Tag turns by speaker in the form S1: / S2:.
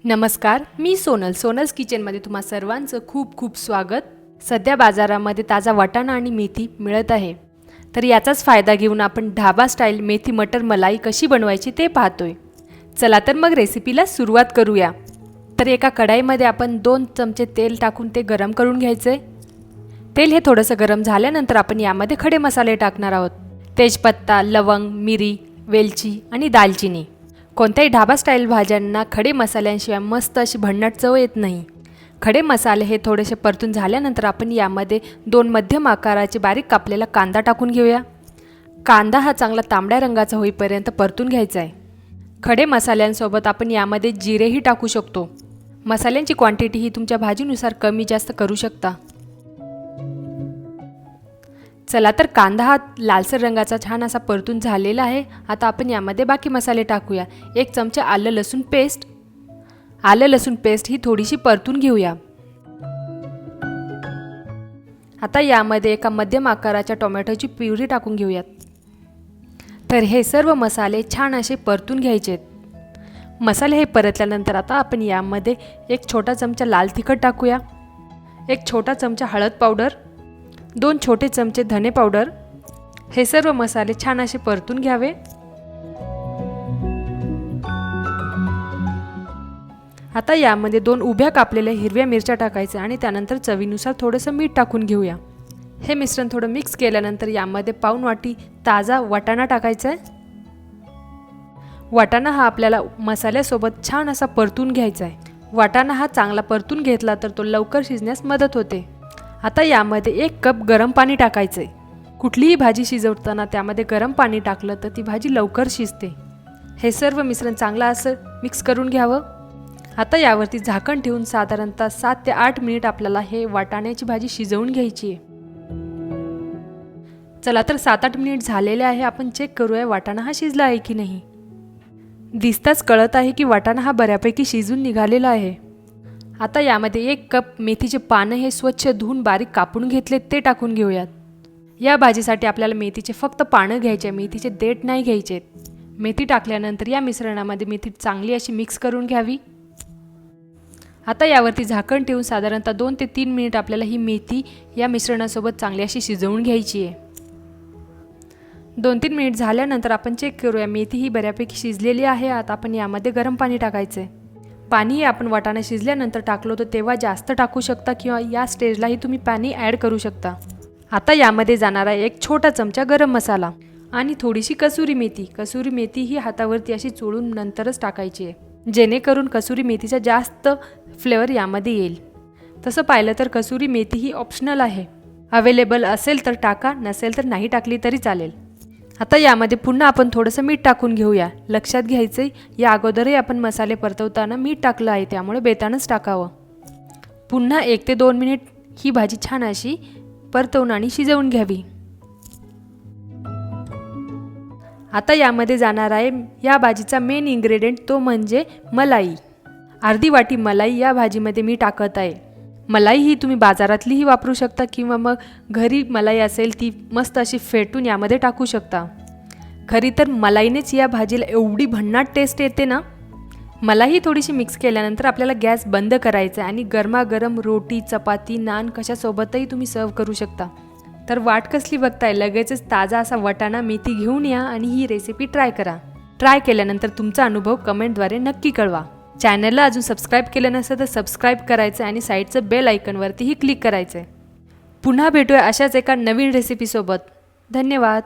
S1: नमस्कार, मी सोनल्स किचनमध्ये तुम्हा सर्वांचं खूप खूप स्वागत। सध्या बाजारामध्ये ताजा वाटाणा आणि मेथी मिळत आहे, तर याचाच फायदा घेऊन आपण ढाबा स्टाईल मेथी मटर मलाई कशी बनवायची ते पाहतोय। चला तर मग रेसिपीला सुरुवात करूया। तर एका कढाईमध्ये आपण 2 चमचे तेल टाकून ते गरम करून घ्यायचे। तेल हे थोडंसं गरम झाल्यानंतर आपण यामध्ये खडे मसाले टाकणार आहोत। तेजपत्ता, लवंग, मिरी, वेलची आणि दालचिनी। कोणत्याही ढाबा स्टाईल भाज्यांना खडे मसाल्यांशिवाय मस्त अशी भन्नाट चव येत नाही। खडे मसाले हे थोडेसे परतून झाल्यानंतर आपण यामध्ये 2 मध्यम आकाराचे बारीक कापलेला कांदा टाकून घेऊया। कांदा हा चांगला तांबड्या रंगाचा होईपर्यंत परतून घ्यायचा आहे। खडे मसाल्यांसोबत आपण यामध्ये जिरेही टाकू शकतो। मसाल्यांची क्वांटिटी ही तुमच्या भाजीनुसार कमी जास्त करू शकता। चला तर कांदा हा लालसर रंगाचा छान असा परतून झालेला आहे। आता आपण यामध्ये बाकी मसाले टाकूया। 1 चमचा आलं लसूण पेस्ट ही थोडीशी परतून घेऊया। आता यामध्ये एका मध्यम आकाराच्या टोमॅटोची प्युरी टाकून घेऊयात। तर हे सर्व मसाले छान असे परतून घ्यायचेत। मसाले हे परतल्यानंतर आता आपण यामध्ये 1 छोटा चमचा लाल तिखट टाकूया, 1 छोटा चमचा हळद पावडर, 2 छोटे चमचे धने पावडर। हे सर्व मसाले छान असे परतून घ्यावे। आता यामध्ये 2 उभ्या कापलेल्या हिरव्या मिरच्या टाकायच्या आणि त्यानंतर चवीनुसार थोडंसं मीठ टाकून घेऊया। हे मिश्रण थोडं मिक्स केल्यानंतर यामध्ये पाऊण वाटी ताजा वाटाणा टाकायचा आहे। वाटाणा हा आपल्याला मसाल्यासोबत छान असा परतून घ्यायचा आहे। वाटाणा हा चांगला परतून घेतला तर तो लवकर शिजण्यास मदत होते। आता यामध्ये 1 कप गरम पाणी टाकायचे। कुठलीही भाजी शिजवताना त्यामध्ये गरम पाणी टाकलं तर ती भाजी लवकर शिजते। हे सर्व मिश्रण चांगलं असं मिक्स करून घ्यावं। आता यावरती झाकण ठेवून साधारणतः 7 ते 8 मिनिट आपल्याला हे वाटाण्याची भाजी शिजवून घ्यायची आहे। चला तर 7-8 मिनिट झालेले आहे। आपण चेक करूया वाटाणा हा शिजला आहे की नाही। दिसताच कळत आहे की वाटाणा हा बऱ्यापैकी शिजून निघालेला आहे। आता यामध्ये 1 कप मेथीचे पानं हे स्वच्छ धुवून बारीक कापून घेतले ते टाकून घेऊयात। या भाजीसाठी आपल्याला मेथीचे फक्त पानं घ्यायचे, मेथीचे देठ नाही घ्यायचे। मेथी टाकल्यानंतर या मिश्रणामध्ये मेथी चांगली अशी मिक्स करून घ्यावी। आता यावरती झाकण ठेवून साधारणतः 2 ते 3 मिनिट आपल्याला ही मेथी या मिश्रणासोबत चांगली अशी शिजवून घ्यायची आहे। 2-3 मिनिट झाल्यानंतर आपण चेक करूया मेथी ही बऱ्यापैकी शिजलेली आहे। आता आपण यामध्ये गरम पाणी टाकायचे। पाणी आपण वाटाणा शिजल्यानंतर टाकलो तर तेव्हा जास्त टाकू शकता किंवा या स्टेजलाही तुम्ही पाणी ॲड करू शकता। आता यामध्ये जाणारा 1 छोटा चमचा गरम मसाला आणि थोडीशी कसुरी मेथी ही हातावरती अशी चोळून नंतरच टाकायची आहे, जेणेकरून कसुरी मेथीचा जास्त फ्लेवर यामध्ये येईल। तसं पाहिलं तर कसुरी मेथी ही ऑप्शनल आहे, अवेलेबल असेल तर टाका, नसेल तर नाही टाकली तरी चालेल। आता यामध्ये पुन्हा आपण थोडंसं मीठ टाकून घेऊया। लक्षात घ्यायचं या अगोदरही आपण मसाले परतवताना मीठ टाकलं आहे, त्यामुळे बेतानच टाकावं। पुन्हा 1 ते 2 मिनिट ही भाजी छान अशी परतवून आणि शिजवून घ्यावी। आता यामध्ये जाणार आहे या भाजीचा मेन इन्ग्रेडियंट, तो म्हणजे मलाई। अर्धी वाटी मलाई या भाजीमध्ये मी टाकत आहे। मलाई ही तुम्ही बाजारातलीही वापरू शकता किंवा मग घरी मलाई असेल ती मस्त अशी फेटून यामध्ये टाकू शकता। खरी तर मलाईनेच या भाजीला एवढी भन्नाट टेस्ट येते ना। मलाई थोडीशी मिक्स केल्यानंतर आपल्याला गॅस बंद करायचा आणि गरमागरम रोटी, चपाती, नान कशासोबतही तुम्ही सर्व करू शकता। तर वाट कसली बघताय, लगेचच ताजा असा वाटाणा मेथी घेऊन या आणि ही रेसिपी ट्राय करा। ट्राय केल्यानंतर तुमचा अनुभव कमेंटद्वारे नक्की कळवा। चॅनलला अजून सबस्क्राईब केलं नसेल तर सबस्क्राईब करायचं आणि साईडचं बेल आयकॉनवरतीही क्लिक करायचं। पुन्हा भेटूया अशाच एका नवीन रेसिपीसोबत। धन्यवाद।